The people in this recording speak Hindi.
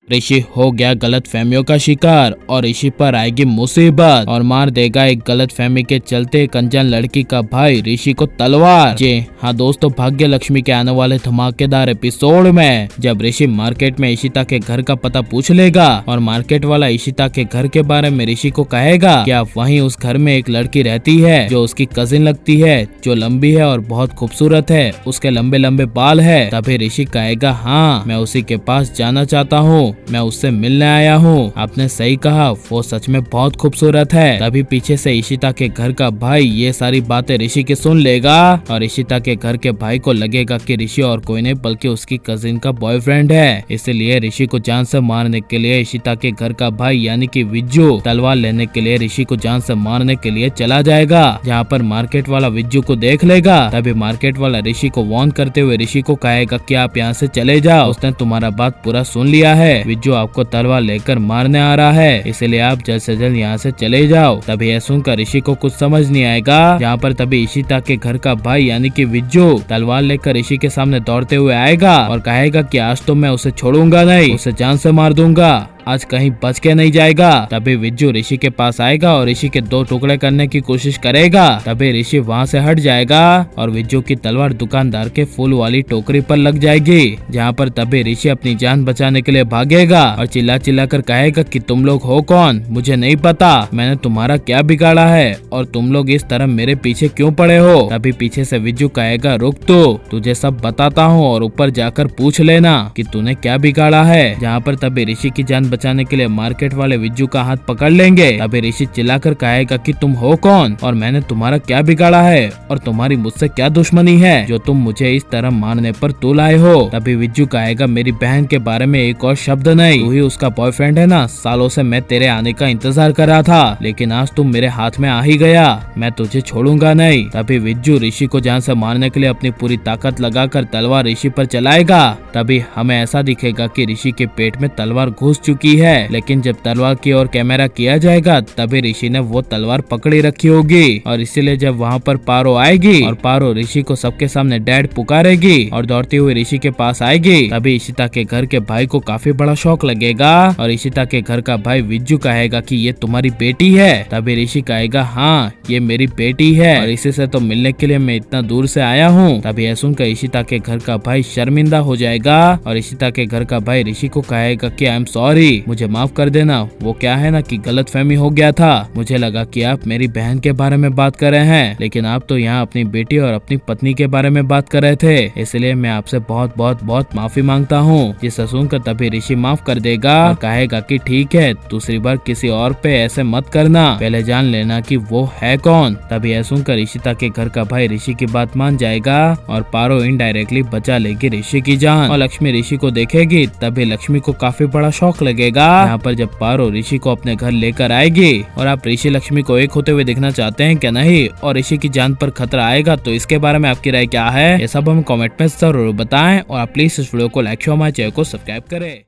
ऋषि हो गया गलत फहमियों का शिकार और ऋषि पर आएगी मुसीबत और मार देगा एक गलत फहमी के चलते एक अनजान लड़की का भाई ऋषि को तलवार। जी हाँ दोस्तों, भाग्य लक्ष्मी के आने वाले धमाकेदार एपिसोड में जब ऋषि मार्केट में इशिता के घर का पता पूछ लेगा और मार्केट वाला इशिता के घर के बारे में ऋषि को कहेगा कि आप वहीं उस घर में एक लड़की रहती है जो उसकी कजिन लगती है, जो लंबी है और बहुत खूबसूरत है, उसके लंबे लंबे बाल है। तभी ऋषि कहेगा हाँ मैं उसी के पास जाना चाहता हूँ, मैं उससे मिलने आया हूँ। आपने सही कहा, वो सच में बहुत खूबसूरत है। तभी पीछे से इशिता के घर का भाई ये सारी बातें ऋषि की सुन लेगा और इशिता के घर के भाई को लगेगा कि ऋषि और कोई नहीं बल्कि उसकी कजिन का बॉयफ्रेंड है। इसलिए ऋषि को जान से मारने के लिए इशिता के घर का भाई यानी कि विज्जू तलवार लेने के लिए ऋषि को जान से मारने के लिए चला जाएगा। जहाँ पर मार्केट वाला विज्जू को देख लेगा तभी मार्केट वाला ऋषि को वार्न करते हुए ऋषि को कहेगा कि आप यहाँ से चले जाओ, उसने तुम्हारा बात पूरा सुन लिया है, विज्जू आपको तलवार लेकर मारने आ रहा है, इसलिए आप जल्द से जल्द यहाँ से चले जाओ। तभी यह सुनकर ऋषि को कुछ समझ नहीं आएगा। यहाँ पर तभी इशिता के घर का भाई यानी कि विज्जू तलवार लेकर ऋषि के सामने दौड़ते हुए आएगा और कहेगा कि आज तो मैं उसे छोड़ूंगा नहीं, उसे जान से मार दूंगा, आज कहीं बच के नहीं जाएगा। तभी विज्जू ऋषि के पास आएगा और ऋषि के दो टुकड़े करने की कोशिश करेगा। तभी ऋषि वहाँ से हट जाएगा और विज्जू की तलवार दुकानदार के फूल वाली टोकरी पर लग जाएगी। जहाँ पर तभी ऋषि अपनी जान बचाने के लिए भागेगा और चिल्ला चिल्ला कर कहेगा कि तुम लोग हो कौन, मुझे नहीं पता, मैंने तुम्हारा क्या बिगाड़ा है और तुम लोग इस तरह मेरे पीछे क्यों पड़े हो। तभी पीछे से विज्जू कहेगा रुक तो, तुझे सब बताता हूँ और ऊपर जाकर पूछ लेना कि तूने क्या बिगाड़ा है। जहाँ पर तभी ऋषि की जान बचाने के लिए मार्केट वाले विज्जू का हाथ पकड़ लेंगे। तभी ऋषि चिल्लाकर कहेगा कि तुम हो कौन और मैंने तुम्हारा क्या बिगाड़ा है और तुम्हारी मुझसे क्या दुश्मनी है जो तुम मुझे इस तरह मारने पर तुल आए हो। तभी विज्जू कहेगा मेरी बहन के बारे में एक और शब्द नहीं, तू ही उसका बॉयफ्रेंड है ना, सालों से मैं तेरे आने का इंतजार कर रहा था लेकिन आज तुम मेरे हाथ में आ ही गया, मैं तुझे छोड़ूंगा नहीं। तभी विज्जू ऋषि को जान से मारने के लिए अपनी पूरी ताकत लगाकर तलवार ऋषि पर चलाएगा। तभी हमें ऐसा दिखेगा कि ऋषि के पेट में तलवार घुस चुकी है, लेकिन जब तलवार की ओर कैमरा किया जाएगा तभी ऋषि ने वो तलवार पकड़ी रखी होगी और इसीलिए जब वहाँ पर पारो आएगी और पारो ऋषि को सबके सामने डैड पुकारेगी और दौड़ती हुई ऋषि के पास आएगी तभी इशिता के घर के भाई को काफी बड़ा शौक लगेगा और इशिता के घर का भाई विज्जू कहेगा कि ये तुम्हारी बेटी है। तभी ऋषि कहेगा हाँ ये मेरी बेटी है और इसी से तो मिलने के लिए मैं इतना दूर से आया हूँ। तभी यह सुनकर इशिता के घर का भाई शर्मिंदा हो जाएगा और इशिता के घर का भाई ऋषि को कहेगा कि आई एम सॉरी, मुझे माफ कर देना, वो क्या है ना कि गलत फहमी हो गया था, मुझे लगा कि आप मेरी बहन के बारे में बात कर रहे हैं लेकिन आप तो यहाँ अपनी बेटी और अपनी पत्नी के बारे में बात कर रहे थे, इसलिए मैं आपसे बहुत बहुत बहुत माफी मांगता हूँ। जिसे सुनकर तभी ऋषि माफ कर देगा और कहेगा कि ठीक है, दूसरी बार किसी और पे ऐसे मत करना, पहले जान लेना कि वो है कौन। तभी यह सुनकर इशिता के घर का भाई ऋषि की बात मान जाएगा और पारो इनडायरेक्टली बचा लेगी ऋषि की जान और लक्ष्मी ऋषि को देखेगी। तभी लक्ष्मी को काफी बड़ा शौक लगेगा। यहाँ पर जब पारो ऋषि को अपने घर लेकर आएगी और आप ऋषि लक्ष्मी को एक होते हुए देखना चाहते हैं क्या नहीं और ऋषि की जान पर खतरा आएगा तो इसके बारे में आपकी राय क्या है, ये सब हमें कमेंट में जरूर बताएं और आप प्लीज इस वीडियो को लाइक शेयर हमारे चैनल को सब्सक्राइब करें।